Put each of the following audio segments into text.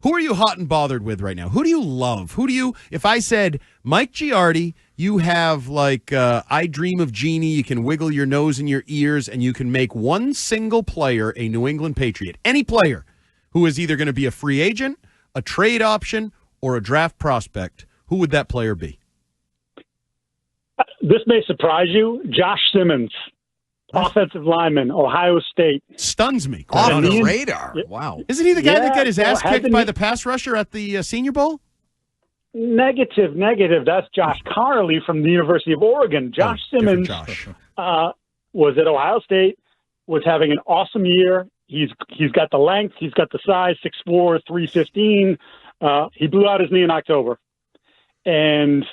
Who are you hot and bothered with right now? Who do you love? If I said, Mike Giardi, you have I Dream of Jeannie, you can wiggle your nose in your ears, and you can make one single player a New England Patriot. Any player who is either going to be a free agent, a trade option, or a draft prospect, who would that player be? This may surprise you. Josh Simmons. Offensive lineman, Ohio State. Stuns me. Off the radar. Wow. Isn't he the guy that got his ass kicked by the pass rusher at the Senior Bowl? Negative. That's Josh Carley from the University of Oregon. Josh Simmons was at Ohio State, was having an awesome year. He's got the length. He's got the size, 6'4", 315. He blew out his knee in October. And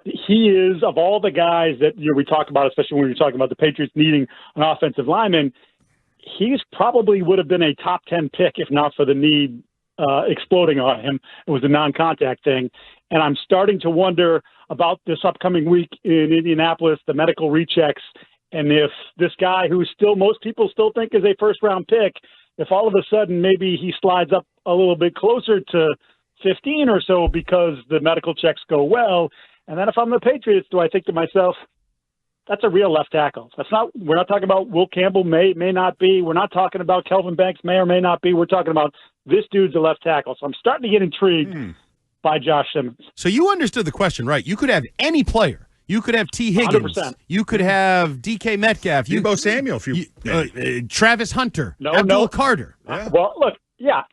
he is, of all the guys that we talk about, especially when you're talking about the Patriots needing an offensive lineman, he's probably would have been a top 10 pick if not for the knee exploding on him. It was a non-contact thing. And I'm starting to wonder about this upcoming week in Indianapolis, the medical rechecks, and if this guy who most people still think is a first-round pick, if all of a sudden maybe he slides up a little bit closer to 15 or so because the medical checks go well. And then if I'm the Patriots, do I think to myself, that's a real left tackle? We're not talking about Will Campbell may not be. We're not talking about Kelvin Banks may or may not be. We're talking about this dude's a left tackle. So I'm starting to get intrigued by Josh Simmons. So you understood the question, right? You could have any player. You could have T. Higgins. 100%. You could have DK Metcalf. Debo Samuel. Travis Hunter. Abdul Carter. Yeah. Well,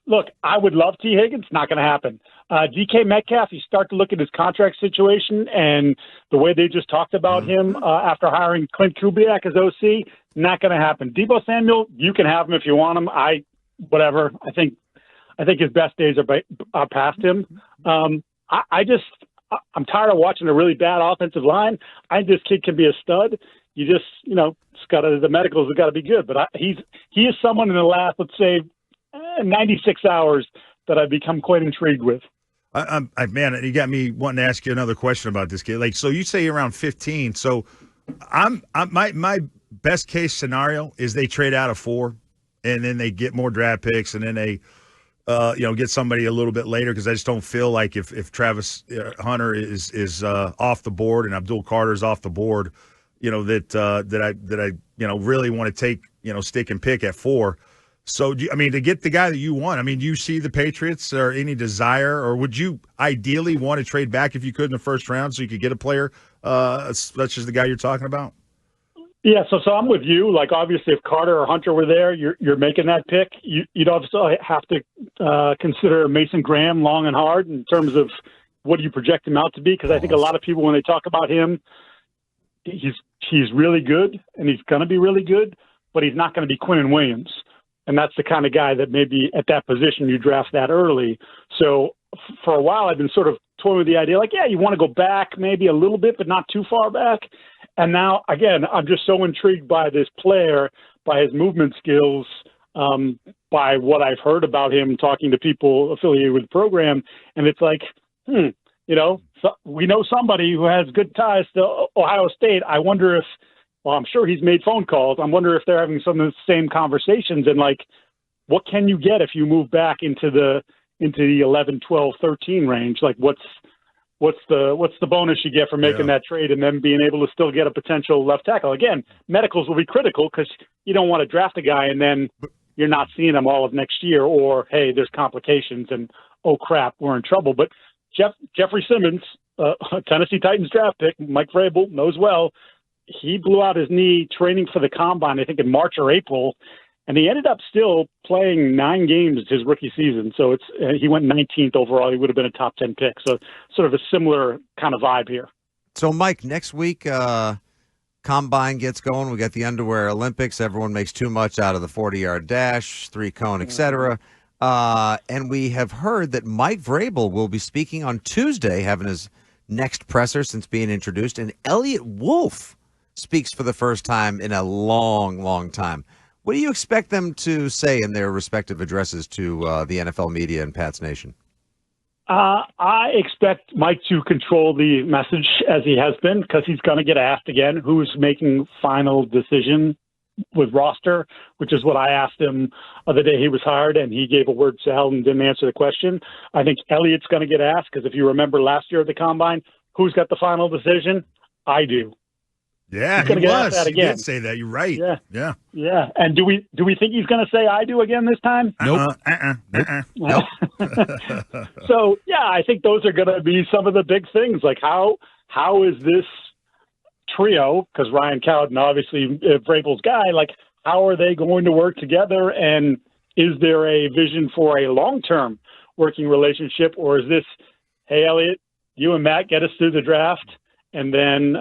look, I would love T. Higgins. Not going to happen. DK Metcalf, you start to look at his contract situation and the way they just talked about him after hiring Clint Kubiak as OC, not going to happen. Debo Samuel, you can have him if you want him. I think his best days are past him. I'm tired of watching a really bad offensive line. I think this kid can be a stud. You just, the medicals have got to be good. But he is someone in the last, let's say, 96 hours that I've become quite intrigued with. Man, you got me wanting to ask you another question about this kid. So you say around 15. So my best case scenario is they trade out of 4, and then they get more draft picks, and then they get somebody a little bit later, because I just don't feel like if Travis Hunter is off the board and Abdul Carter is off the board, that I really want to take stick and pick at 4. So, to get the guy that you want, do you see the Patriots or any desire, or would you ideally want to trade back if you could in the first round so you could get a player such as the guy you're talking about? Yeah, so I'm with you. Like, obviously, if Carter or Hunter were there, you're making that pick. You'd obviously have to consider Mason Graham long and hard in terms of what do you project him out to be, because I think a lot of people, when they talk about him, he's really good, and he's going to be really good, but he's not going to be Quinnen Williams. And that's the kind of guy that maybe at that position you draft that early. So for a while, I've been sort of toying with the idea, you want to go back maybe a little bit, but not too far back. And now, again, I'm just so intrigued by this player, by his movement skills, by what I've heard about him talking to people affiliated with the program. And it's like, so we know somebody who has good ties to Ohio State. I wonder if, I'm sure he's made phone calls. I wonder if they're having some of the same conversations, and what can you get if you move back into the 11, 12, 13 range? What's the bonus you get for making that trade and then being able to still get a potential left tackle? Again, medicals will be critical, because you don't want to draft a guy and then you're not seeing him all of next year, or, hey, there's complications and, oh crap, we're in trouble. But Jeffrey Simmons, Tennessee Titans draft pick, Mike Vrabel knows well, he blew out his knee training for the combine, I think in March or April, and he ended up still playing 9 games his rookie season. So he went 19th overall. He would have been a top 10 pick. So sort of a similar kind of vibe here. So, Mike, next week, combine gets going. We got the underwear Olympics. Everyone makes too much out of the 40-yard dash, 3-cone, etc. And we have heard that Mike Vrabel will be speaking on Tuesday, having his next presser since being introduced, and Eliot Wolf speaks for the first time in a long, long time. What do you expect them to say in their respective addresses to the NFL media and Pats Nation? I expect Mike to control the message as he has been, because he's going to get asked again who's making final decision with roster, which is what I asked him the day he was hired, and he gave a word salad and didn't answer the question. I think Eliot's going to get asked because if you remember last year at the Combine, who's got the final decision? I do. Yeah, he was. He did say that. You're right. Yeah. And do we think he's going to say I do again this time? Nope. Nope. So yeah, I think those are going to be some of the big things. Like how is this trio? Because Ryan Cowden, obviously Vrabel's guy. Like how are they going to work together? And is there a vision for a long-term working relationship, or is this, hey Eliot, you and Matt get us through the draft? And then,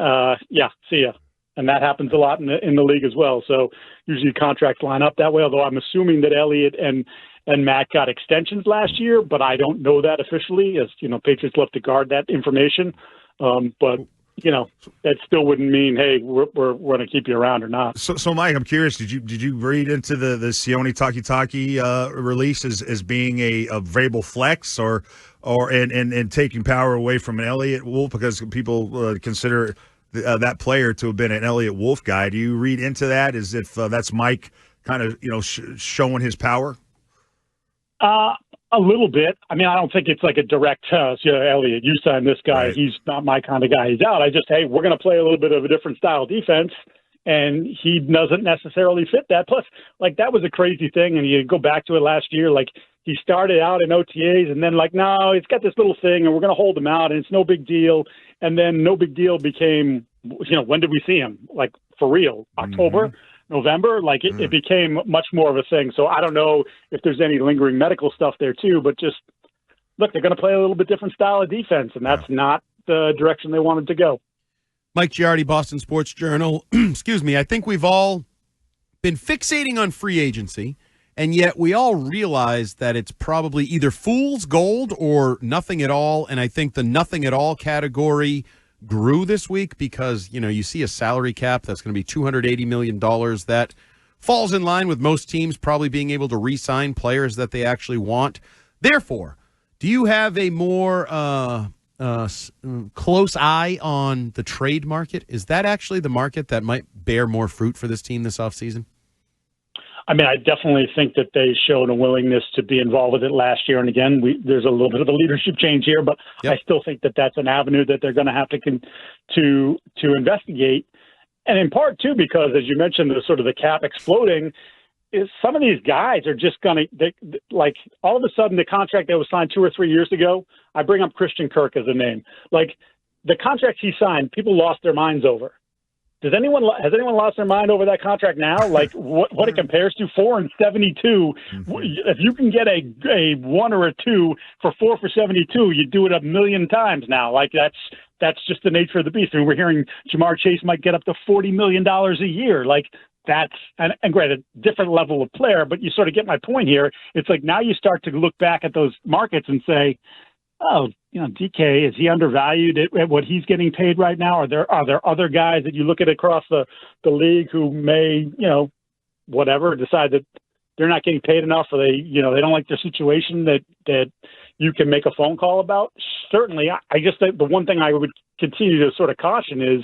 see ya. And that happens a lot in the league as well. So usually contracts line up that way, although I'm assuming that Eliot and Matt got extensions last year, but I don't know that officially, as, Patriots love to guard that information. But, that still wouldn't mean, hey, we're going to keep you around or not. So Mike, I'm curious, did you read into the Sione Takitaki release as being a Vrabel flex or taking power away from an Eliot Wolf, because people consider that player to have been an Eliot Wolf guy? Do you read into that as if that's Mike kind of showing his power? A little bit. I mean, I don't think it's like a direct Eliot, you sign this guy. Right. He's not my kind of guy. He's out. I just, hey, we're going to play a little bit of a different style defense. And he doesn't necessarily fit that. Plus, like, that was a crazy thing. And you go back to it last year, like, he started out in OTAs and then, like, no, it's got this little thing and we're going to hold him out and it's no big deal. And then no big deal became, when did we see him? Like, for real? October? November? Like, it became much more of a thing. So I don't know if there's any lingering medical stuff there, too. But just, look, they're going to play a little bit different style of defense, and that's not the direction they wanted to go. Mike Giardi, Boston Sports Journal. Excuse me. I think we've all been fixating on free agency, and yet we all realize that it's probably either fool's gold or nothing at all. And I think the nothing at all category grew this week because, you see a salary cap that's going to be $280 million. That falls in line with most teams probably being able to re-sign players that they actually want. Therefore, do you have a more close eye on the trade market? Is that actually the market that might bear more fruit for this team this offseason? I mean, I definitely think that they showed a willingness to be involved with it last year. And again, there's a little bit of a leadership change here, but I still think that that's an avenue that they're going to have to investigate. And in part, too, because as you mentioned, the sort of the cap exploding, is some of these guys are just going to, like, all of a sudden the contract that was signed 2 or 3 years ago, I bring up Christian Kirk as a name. Like, the contract he signed, people lost their minds over. Has anyone lost their mind over that contract now? Like what it compares to? 4 and 72. If you can get a 1 or a 2 for 4 for 72, you do it a million times now. Like that's just the nature of the beast. I mean, we're hearing Jamar Chase might get up to $40 million a year. Like that's and granted, different level of player, but you sort of get my point here. It's like now you start to look back at those markets and say, oh, DK, is he undervalued at what he's getting paid right now? Are there other guys that you look at across the league who may, decide that they're not getting paid enough, or they don't like their situation that you can make a phone call about? Certainly, I guess the one thing I would continue to sort of caution is,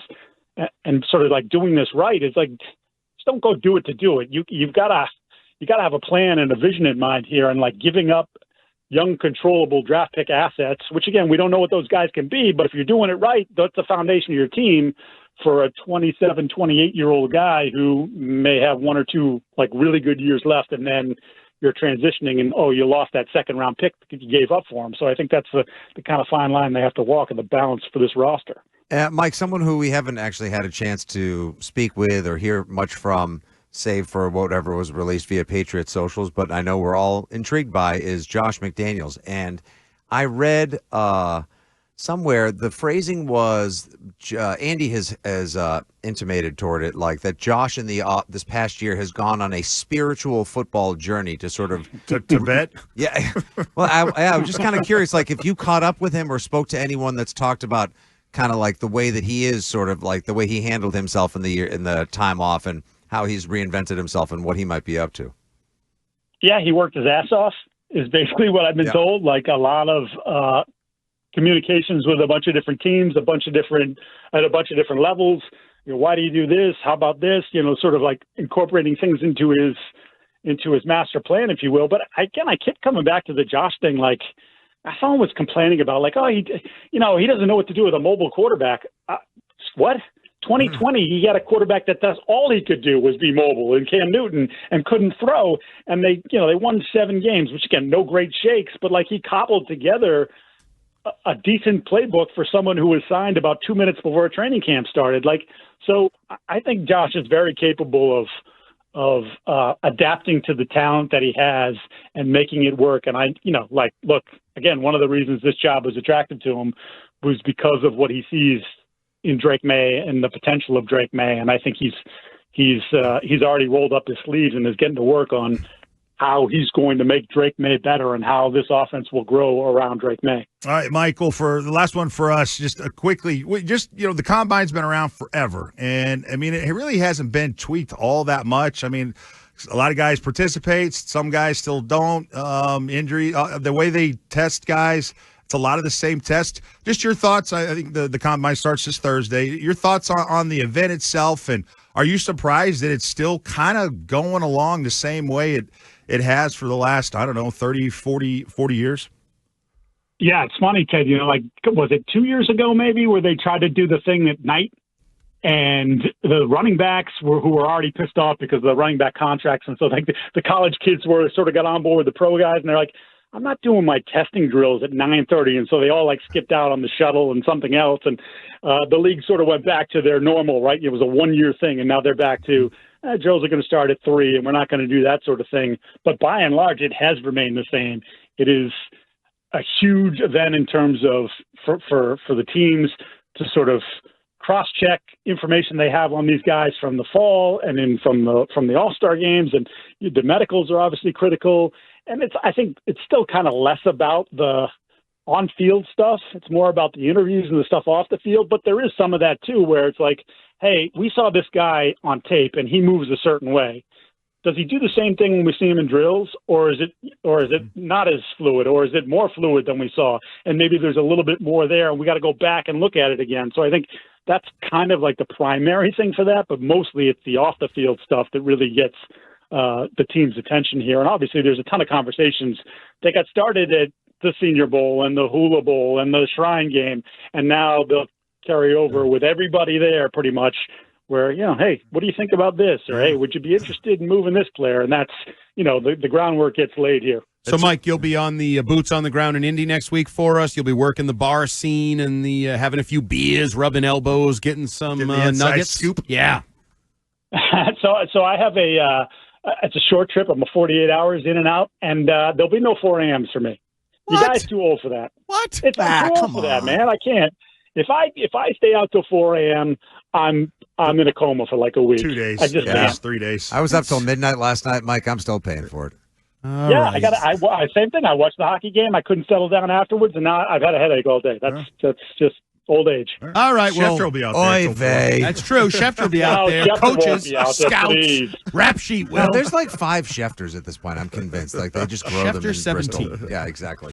and sort of like doing this right, is like, just don't go do it to do it. You've got to have a plan and a vision in mind here, and like giving up young, controllable draft pick assets, which, again, we don't know what those guys can be, but if you're doing it right, that's the foundation of your team for a 27, 28-year-old guy who may have 1 or 2, like, really good years left, and then you're transitioning and, you lost that second-round pick that you gave up for him. So I think that's the kind of fine line they have to walk in the balance for this roster. Mike, someone who we haven't actually had a chance to speak with or hear much from, save for whatever was released via Patriot socials, but I know we're all intrigued by, is Josh McDaniels. And I read somewhere the phrasing was, Andy has intimated toward it, like that Josh in this past year has gone on a spiritual football journey to sort of to Tibet. Yeah. Well, I was just kind of curious, like if you caught up with him or spoke to anyone that's talked about kind of like the way that he is, sort of like the way he handled himself in the time off and how he's reinvented himself and what he might be up to. Yeah, he worked his ass off is basically what I've been told. Like a lot of communications with a bunch of different teams, at a bunch of different levels. why do you do this? How about this? Sort of like incorporating things into his master plan, if you will. But again, I kept coming back to the Josh thing. Like, someone was complaining about, like, he doesn't know what to do with a mobile quarterback. What? 2020, he got a quarterback that's all he could do was be mobile, and Cam Newton, and couldn't throw. And they won 7 games, which again, no great shakes, but like he cobbled together a decent playbook for someone who was signed about 2 minutes before training camp started. Like, so I think Josh is very capable of adapting to the talent that he has and making it work. And look, again, one of the reasons this job was attractive to him was because of what he sees in Drake May and the potential of Drake May. And I think he's already rolled up his sleeves and is getting to work on how he's going to make Drake May better and how this offense will grow around Drake May. All right, Michael, for the last one for us, just quickly, the Combine's been around forever. And, I mean, it really hasn't been tweaked all that much. I mean, a lot of guys participate. Some guys still don't. Injury, the way they test guys, it's a lot of the same test. Just your thoughts. I think the Combine starts this Thursday. Your thoughts on the event itself, and are you surprised that it's still kind of going along the same way it has for the last, 30, 40 years? Yeah, it's funny, Ted. Was it 2 years ago maybe where they tried to do the thing at night? And the running backs who were already pissed off because of the running back contracts. And so like the college kids sort of got on board with the pro guys, and they're like, I'm not doing my testing drills at 9:30. And so they all skipped out on the shuttle and something else. And the league sort of went back to their normal, right? It was a 1-year thing. And now they're back to drills are going to start at 3 and we're not going to do that sort of thing. But by and large, it has remained the same. It is a huge event in terms of for the teams to sort of cross-check information they have on these guys from the fall and then from the All-Star games, and the medicals are obviously critical. And I think it's still kind of less about the on-field stuff. It's more about the interviews and the stuff off the field. But there is some of that too, where it's like, hey, we saw this guy on tape and he moves a certain way. Does he do the same thing when we see him in drills, or is it not as fluid, or is it more fluid than we saw? And maybe there's a little bit more there, and we got to go back and look at it again. So I think that's kind of like the primary thing for that, but mostly it's the off the field stuff that really gets the team's attention here. And obviously there's a ton of conversations that got started at the Senior Bowl and the Hula Bowl and the Shrine Game, and now they'll carry over with everybody there pretty much, where, hey, what do you think about this? Or, hey, would you be interested in moving this player? And that's, the groundwork gets laid here. So, Mike, you'll be on the boots on the ground in Indy next week for us. You'll be working the bar scene and the having a few beers, rubbing elbows, getting some nuggets. Scoop. Yeah. So I have it's a short trip. I'm 48 hours in and out, and there'll be no 4 a.m.s for me. What? You guys too old for that. What? I'm too old for that, man. I can't. If I stay out till 4 a.m., I'm in a coma for like a week. 2 days. I just can't. 3 days. I was up till midnight last night, Mike. I'm still paying for it. Right. Same thing. I watched the hockey game. I couldn't settle down afterwards, and now I've had a headache all day. That's just old age. All right. Well, Schefter will be out there. Oy vey. That's true. Schefter will be out there. Schefter won't Coaches, be out there, scouts, please. rap sheet. Well, there's like 5 Schefters at this point. I'm convinced. Like they just grow them in Schefter 17. Bristol. Yeah, exactly.